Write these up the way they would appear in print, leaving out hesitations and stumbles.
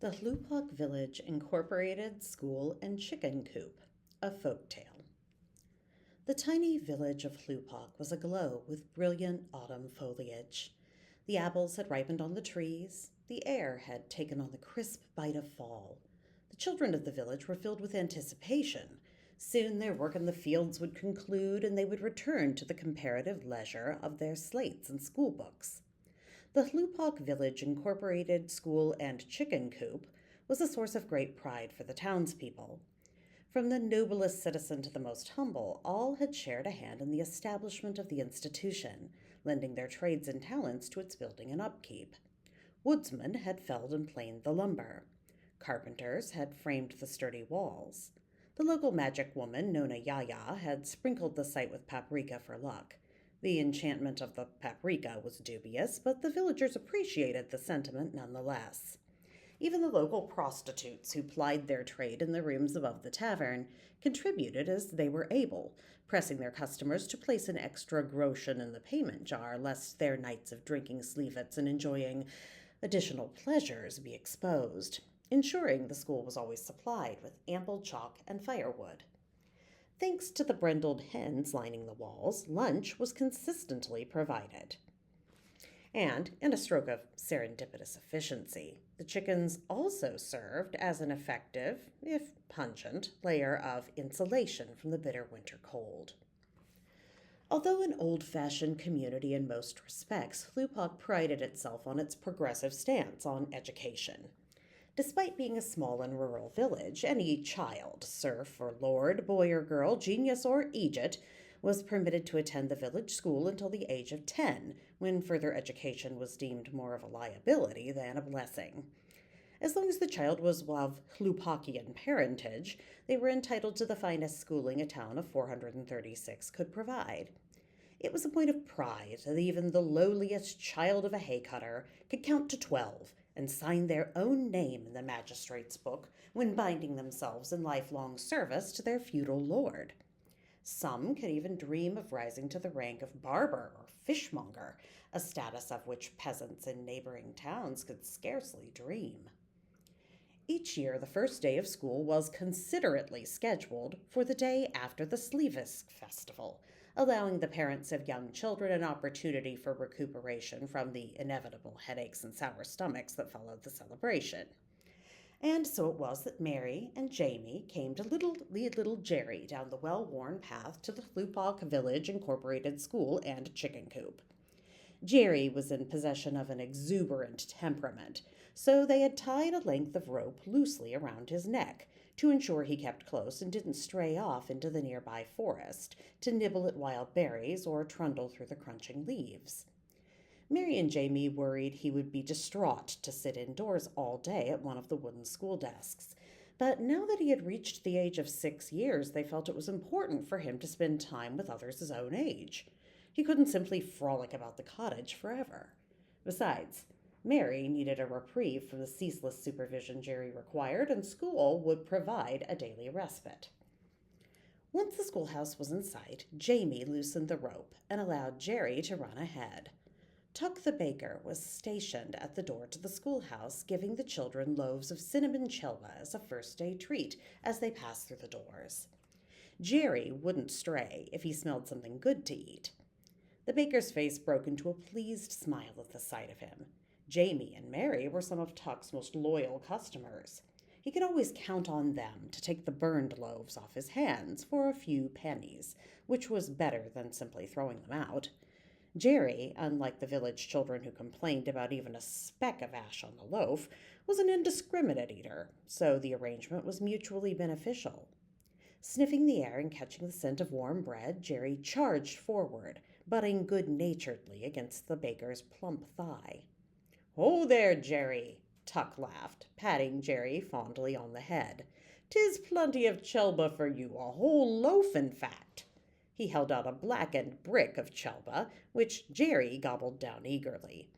The Hlupak Village Incorporated School and Chicken Coop, a Folktale. The tiny village of Hlupak was aglow with brilliant autumn foliage. The apples had ripened on the trees. The air had taken on the crisp bite of fall. The children of the village were filled with anticipation. Soon their work in the fields would conclude, and they would return to the comparative leisure of their slates and school books. The Hlupak Village Incorporated School and Chicken Coop was a source of great pride for the townspeople. From the noblest citizen to the most humble, all had shared a hand in the establishment of the institution, lending their trades and talents to its building and upkeep. Woodsmen had felled and planed the lumber. Carpenters had framed the sturdy walls. The local magic woman, Nona Yaya, had sprinkled the site with paprika for luck. The enchantment of the paprika was dubious, but the villagers appreciated the sentiment nonetheless. Even the local prostitutes who plied their trade in the rooms above the tavern contributed as they were able, pressing their customers to place an extra groschen in the payment jar lest their nights of drinking sleevets and enjoying additional pleasures be exposed, ensuring the school was always supplied with ample chalk and firewood. Thanks to the brindled hens lining the walls, lunch was consistently provided. And, in a stroke of serendipitous efficiency, the chickens also served as an effective, if pungent, layer of insulation from the bitter winter cold. Although an old-fashioned community in most respects, Hlupak prided itself on its progressive stance on education. Despite being a small and rural village, any child, serf or lord, boy or girl, genius or Egypt, was permitted to attend the village school until the age of 10, when further education was deemed more of a liability than a blessing. As long as the child was of Hlupakian parentage, they were entitled to the finest schooling a town of 436 could provide. It was a point of pride that even the lowliest child of a haycutter could count to 12 and sign their own name in the magistrate's book when binding themselves in lifelong service to their feudal lord. Some could even dream of rising to the rank of barber or fishmonger, a status of which peasants in neighboring towns could scarcely dream. Each year, the first day of school was considerately scheduled for the day after the Sleevisk festival, allowing the parents of young children an opportunity for recuperation from the inevitable headaches and sour stomachs that followed the celebration. And so it was that Mary and Jamie came to lead little Jerry down the well-worn path to the Hlupak Village Incorporated School and Chicken Coop. Jerry was in possession of an exuberant temperament, so they had tied a length of rope loosely around his neck to ensure he kept close and didn't stray off into the nearby forest to nibble at wild berries or trundle through the crunching leaves. Mary and Jamie worried he would be distraught to sit indoors all day at one of the wooden school desks, but now that he had reached the age of 6 years, they felt it was important for him to spend time with others his own age. He couldn't simply frolic about the cottage forever. Besides, Mary needed a reprieve from the ceaseless supervision Jerry required, and school would provide a daily respite. Once the schoolhouse was in sight, Jamie loosened the rope and allowed Jerry to run ahead. Tuck the baker was stationed at the door to the schoolhouse, giving the children loaves of cinnamon chelva as a first-day treat as they passed through the doors. Jerry wouldn't stray if he smelled something good to eat. The baker's face broke into a pleased smile at the sight of him. Jamie and Mary were some of Tuck's most loyal customers. He could always count on them to take the burned loaves off his hands for a few pennies, which was better than simply throwing them out. Jerry, unlike the village children who complained about even a speck of ash on the loaf, was an indiscriminate eater, so the arrangement was mutually beneficial. Sniffing the air and catching the scent of warm bread, Jerry charged forward, butting good-naturedly against the baker's plump thigh. "Ho there, Jerry!" Tuck laughed, patting Jerry fondly on the head. "'Tis plenty of chelba for you, a whole loaf, in fact." He held out a blackened brick of chelba, which Jerry gobbled down eagerly.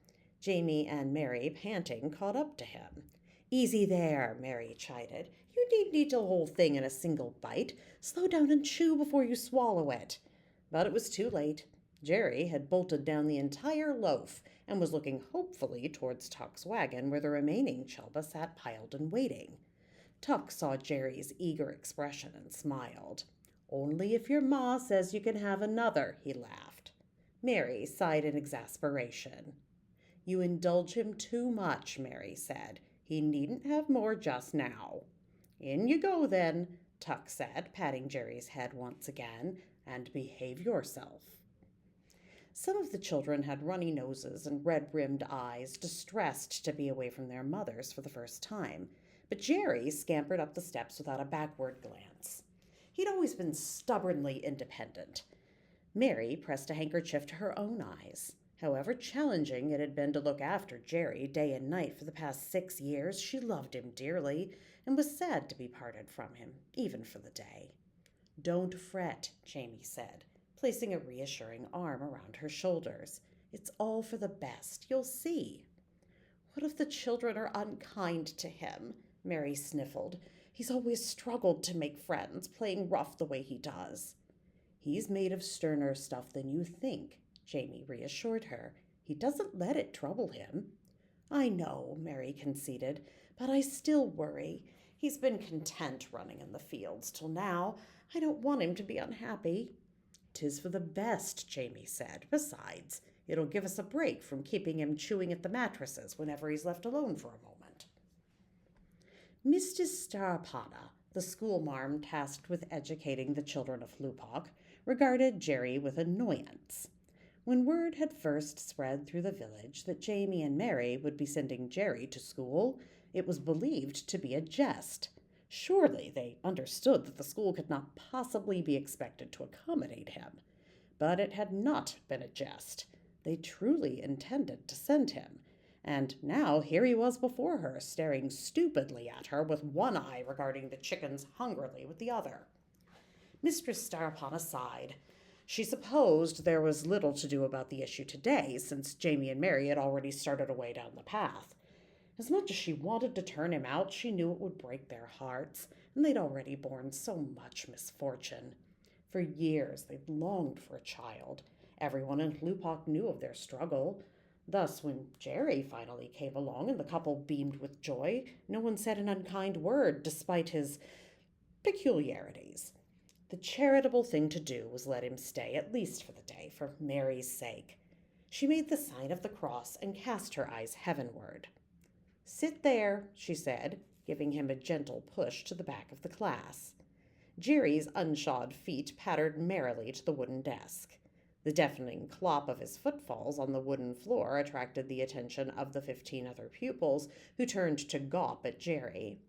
Jamie and Mary, panting, caught up to him. "Easy there," Mary chided. "You needn't eat the whole thing in a single bite. Slow down and chew before you swallow it." But it was too late. Jerry had bolted down the entire loaf, and was looking hopefully towards Tuck's wagon where the remaining Chelba sat piled and waiting. Tuck saw Jerry's eager expression and smiled. "Only if your ma says you can have another," he laughed. Mary sighed in exasperation. "You indulge him too much," Mary said. "He needn't have more just now." "In you go, then," Tuck said, patting Jerry's head once again, "and behave yourself." Some of the children had runny noses and red-rimmed eyes, distressed to be away from their mothers for the first time, but Jerry scampered up the steps without a backward glance. He'd always been stubbornly independent. Mary pressed a handkerchief to her own eyes. However challenging it had been to look after Jerry day and night for the past 6 years, she loved him dearly and was sad to be parted from him, even for the day. "Don't fret," Jamie said, placing a reassuring arm around her shoulders. "It's all for the best. You'll see." "What if the children are unkind to him?" Mary sniffled. "He's always struggled to make friends, playing rough the way he does." "He's made of sterner stuff than you think," Jamie reassured her. "He doesn't let it trouble him." "I know," Mary conceded, "but I still worry. He's been content running in the fields till now. I don't want him to be unhappy." "'Tis for the best," Jamie said. "Besides, it'll give us a break from keeping him chewing at the mattresses whenever he's left alone for a moment." Mrs. Starapana, the schoolmarm tasked with educating the children of Hlupak, regarded Jerry with annoyance. When word had first spread through the village that Jamie and Mary would be sending Jerry to school, it was believed to be a jest. Surely they understood that the school could not possibly be expected to accommodate him. But it had not been a jest. They truly intended to send him. And now here he was before her, staring stupidly at her with one eye regarding the chickens hungrily with the other. Mistress Starapana sighed. She supposed there was little to do about the issue today, since Jamie and Mary had already started away down the path. As much as she wanted to turn him out, she knew it would break their hearts, and they'd already borne so much misfortune. For years they'd longed for a child. Everyone in Hlupak knew of their struggle. Thus, when Jerry finally came along and the couple beamed with joy, no one said an unkind word, despite his peculiarities. The charitable thing to do was let him stay, at least for the day, for Mary's sake. She made the sign of the cross and cast her eyes heavenward. "Sit there," she said, giving him a gentle push to the back of the class. Jerry's unshod feet pattered merrily to the wooden desk. The deafening clop of his footfalls on the wooden floor attracted the attention of the 15 other pupils, who turned to gawp at Jerry.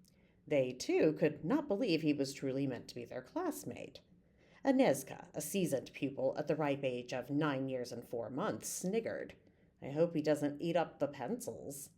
They, too, could not believe he was truly meant to be their classmate. Anezka, a seasoned pupil at the ripe age of 9 years and 4 months, sniggered. "I hope he doesn't eat up the pencils."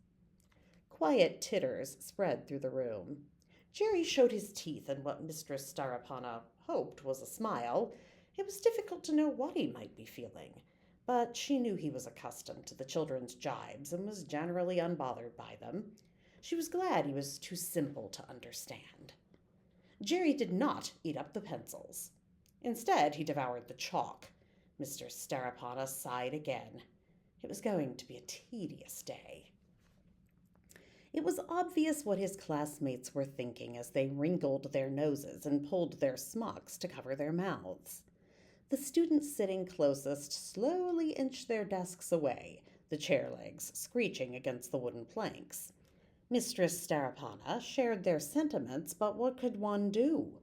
Quiet titters spread through the room. Jerry showed his teeth in what Mistress Starapana hoped was a smile. It was difficult to know what he might be feeling, but she knew he was accustomed to the children's jibes and was generally unbothered by them. She was glad he was too simple to understand. Jerry did not eat up the pencils. Instead, he devoured the chalk. Mr. Starapana sighed again. It was going to be a tedious day. It was obvious what his classmates were thinking as they wrinkled their noses and pulled their smocks to cover their mouths. The students sitting closest slowly inched their desks away, the chair legs screeching against the wooden planks. Mistress Starapana shared their sentiments, but what could one do?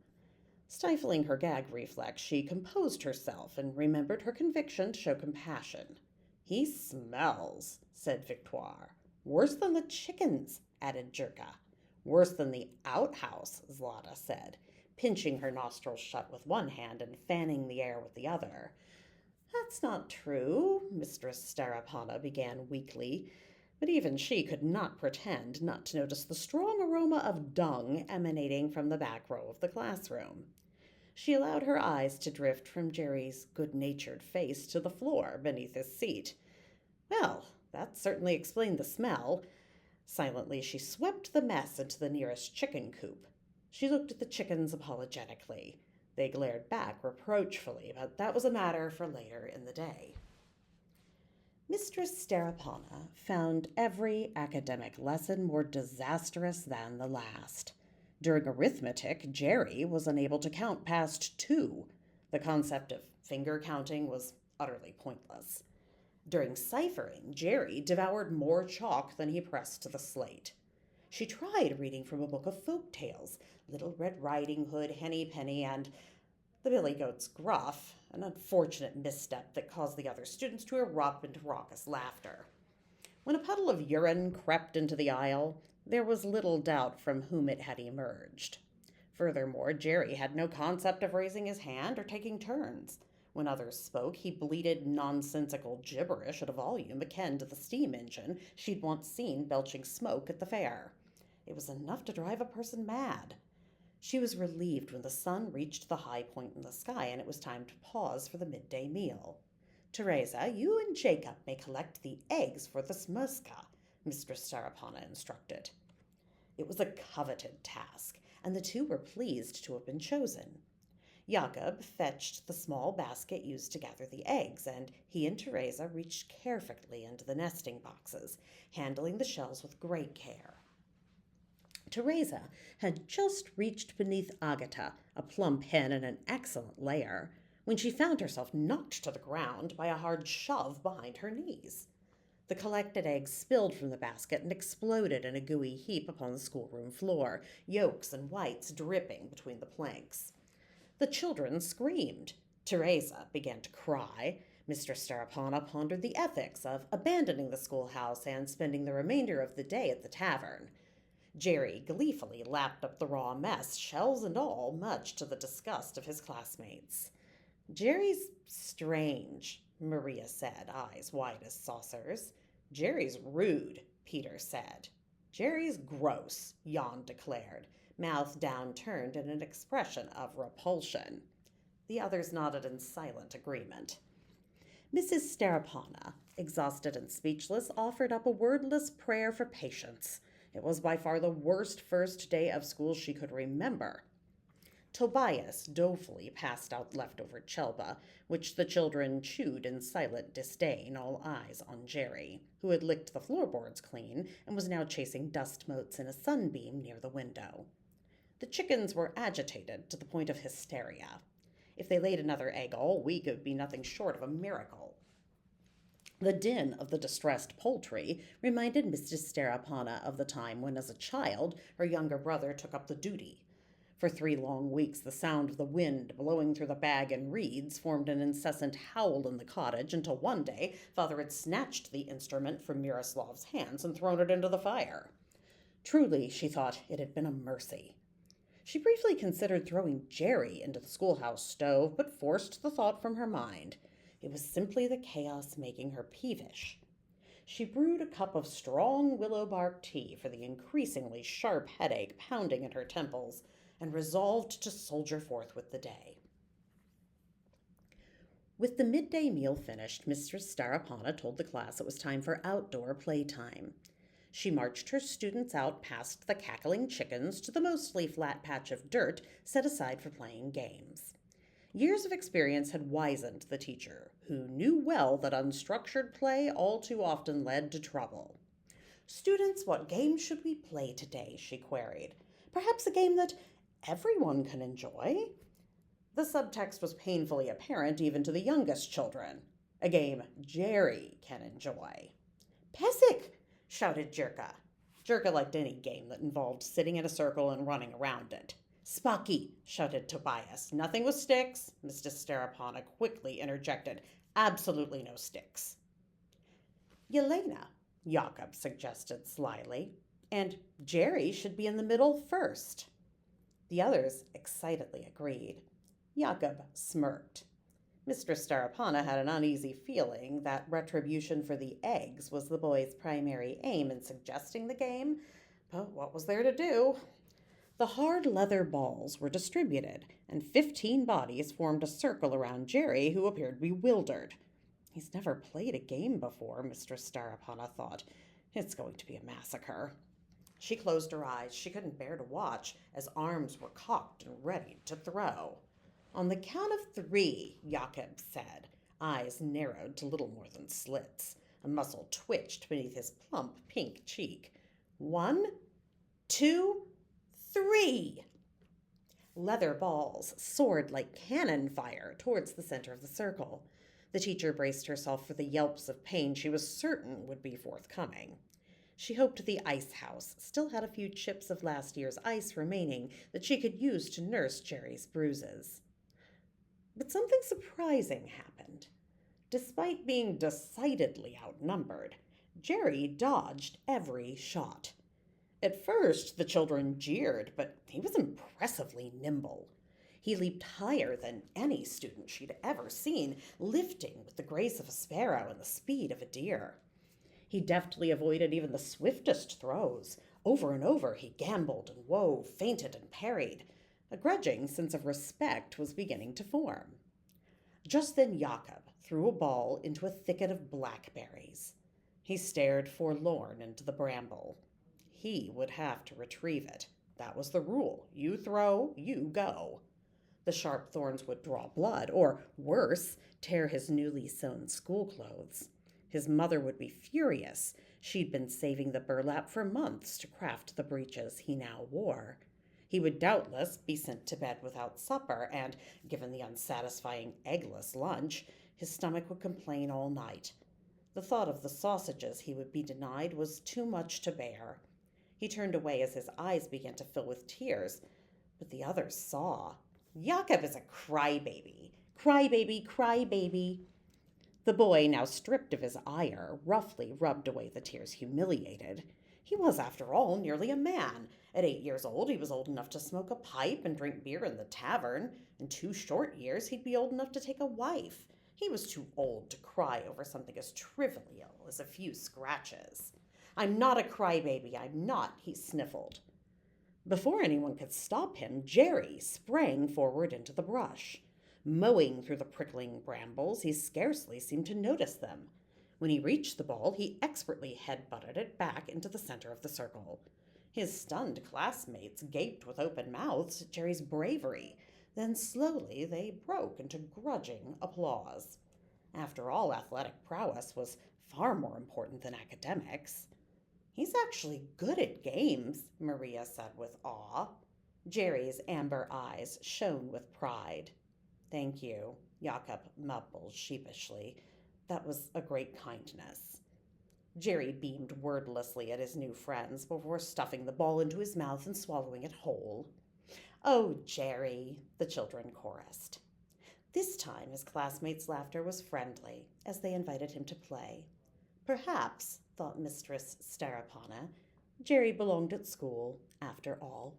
Stifling her gag reflex, she composed herself and remembered her conviction to show compassion. "He smells," said Victoire. "Worse than the chickens," added Jerka. "Worse than the outhouse," Zlata said, pinching her nostrils shut with one hand and fanning the air with the other. "That's not true," Mistress Starapana began weakly, but even she could not pretend not to notice the strong aroma of dung emanating from the back row of the classroom. She allowed her eyes to drift from Jerry's good-natured face to the floor beneath his seat. Well, that certainly explained the smell. Silently, she swept the mess into the nearest chicken coop. She looked at the chickens apologetically. They glared back reproachfully, but that was a matter for later in the day. Mistress Starapana found every academic lesson more disastrous than the last. During arithmetic, Jerry was unable to count past 2. The concept of finger counting was utterly pointless. During ciphering, Jerry devoured more chalk than he pressed to the slate. She tried reading from a book of folk tales, Little Red Riding Hood, Henny Penny, and the Billy Goat's Gruff, an unfortunate misstep that caused the other students to erupt into raucous laughter. When a puddle of urine crept into the aisle, there was little doubt from whom it had emerged. Furthermore, Jerry had no concept of raising his hand or taking turns. When others spoke, he bleated nonsensical gibberish at a volume akin to the steam engine she'd once seen belching smoke at the fair. It was enough to drive a person mad. She was relieved when the sun reached the high point in the sky and it was time to pause for the midday meal. Teresa, you and Jacob may collect the eggs for the smrska, Mistress Starapana instructed. It was a coveted task, and the two were pleased to have been chosen. Jacob fetched the small basket used to gather the eggs, and he and Teresa reached carefully into the nesting boxes, handling the shells with great care. Teresa had just reached beneath Agatha, a plump hen and an excellent layer, when she found herself knocked to the ground by a hard shove behind her knees. The collected eggs spilled from the basket and exploded in a gooey heap upon the schoolroom floor, yolks and whites dripping between the planks. The children screamed. Teresa began to cry. Mistress Starapana pondered the ethics of abandoning the schoolhouse and spending the remainder of the day at the tavern. Jerry gleefully lapped up the raw mess, shells and all, much to the disgust of his classmates. Jerry's strange, Maria said, eyes wide as saucers. Jerry's rude, Peter said. Jerry's gross, Jan declared, mouth downturned in an expression of repulsion. The others nodded in silent agreement. Mrs. Starapana, exhausted and speechless, offered up a wordless prayer for patience. It was by far the worst first day of school she could remember. Tobias dolefully passed out leftover chelba, which the children chewed in silent disdain, all eyes on Jerry, who had licked the floorboards clean and was now chasing dust motes in a sunbeam near the window. The chickens were agitated to the point of hysteria. If they laid another egg all week, it would be nothing short of a miracle. The din of the distressed poultry reminded Mrs. Starapana of the time when, as a child, her younger brother took up the duty. For 3 long weeks, the sound of the wind blowing through the bag and reeds formed an incessant howl in the cottage until one day Father had snatched the instrument from Miroslav's hands and thrown it into the fire. Truly, she thought, it had been a mercy. She briefly considered throwing Jerry into the schoolhouse stove, but forced the thought from her mind. It was simply the chaos making her peevish. She brewed a cup of strong willow bark tea for the increasingly sharp headache pounding at her temples, and resolved to soldier forth with the day. With the midday meal finished, Mistress Starapana told the class it was time for outdoor playtime. She marched her students out past the cackling chickens to the mostly flat patch of dirt set aside for playing games. Years of experience had wizened the teacher, who knew well that unstructured play all too often led to trouble. "Students, what game should we play today?" she queried. "Perhaps a game that everyone can enjoy?" The subtext was painfully apparent even to the youngest children. A game Jerry can enjoy. "Pesik!" shouted Jirka. Jirka liked any game that involved sitting in a circle and running around it. "Spocky!" shouted Tobias. "Nothing with sticks," Mrs. Starapana quickly interjected. "Absolutely no sticks." "Yelena," Jakob suggested slyly. "And Jerry should be in the middle first." The others excitedly agreed. Jakob smirked. Mistress Starapana had an uneasy feeling that retribution for the eggs was the boy's primary aim in suggesting the game, but what was there to do? The hard leather balls were distributed, and 15 bodies formed a circle around Jerry, who appeared bewildered. He's never played a game before, Mistress Starapana thought. It's going to be a massacre. She closed her eyes. She couldn't bear to watch as arms were cocked and ready to throw. "On the count of 3, Jakob said, eyes narrowed to little more than slits. A muscle twitched beneath his plump pink cheek. 1, 2, 3. Leather balls soared like cannon fire towards the center of the circle. The teacher braced herself for the yelps of pain she was certain would be forthcoming. She hoped the ice house still had a few chips of last year's ice remaining that she could use to nurse Jerry's bruises. But something surprising happened. Despite being decidedly outnumbered, Jerry dodged every shot. At first, the children jeered, but he was impressively nimble. He leaped higher than any student she'd ever seen, lifting with the grace of a sparrow and the speed of a deer. He deftly avoided even the swiftest throws. Over and over he gambled and wove, feinted and parried. A grudging sense of respect was beginning to form. Just then Jakob threw a ball into a thicket of blackberries. He stared forlorn into the bramble. He would have to retrieve it. That was the rule. You throw, you go. The sharp thorns would draw blood, or worse, tear his newly sewn school clothes. His mother would be furious. She'd been saving the burlap for months to craft the breeches he now wore. He would doubtless be sent to bed without supper, and, given the unsatisfying eggless lunch, his stomach would complain all night. The thought of the sausages he would be denied was too much to bear. He turned away as his eyes began to fill with tears, but the others saw. Jakob is a crybaby. Crybaby, crybaby. The boy, now stripped of his ire, roughly rubbed away the tears humiliated. He was, after all, nearly a man. At 8 years old, he was old enough to smoke a pipe and drink beer in the tavern. In 2 short years, he'd be old enough to take a wife. He was too old to cry over something as trivial as a few scratches. I'm not a crybaby, I'm not, he sniffled. Before anyone could stop him, Jerry sprang forward into the brush. Mowing through the prickling brambles, he scarcely seemed to notice them. When he reached the ball, he expertly head-butted it back into the center of the circle. His stunned classmates gaped with open mouths at Jerry's bravery. Then slowly they broke into grudging applause. After all, athletic prowess was far more important than academics. He's actually good at games, Maria said with awe. Jerry's amber eyes shone with pride. Thank you, Jakob mumbled sheepishly. That was a great kindness. Jerry beamed wordlessly at his new friends before stuffing the ball into his mouth and swallowing it whole. Oh, Jerry, the children chorused. This time his classmates' laughter was friendly as they invited him to play. Perhaps, thought Mistress Starapana, Jerry belonged at school after all.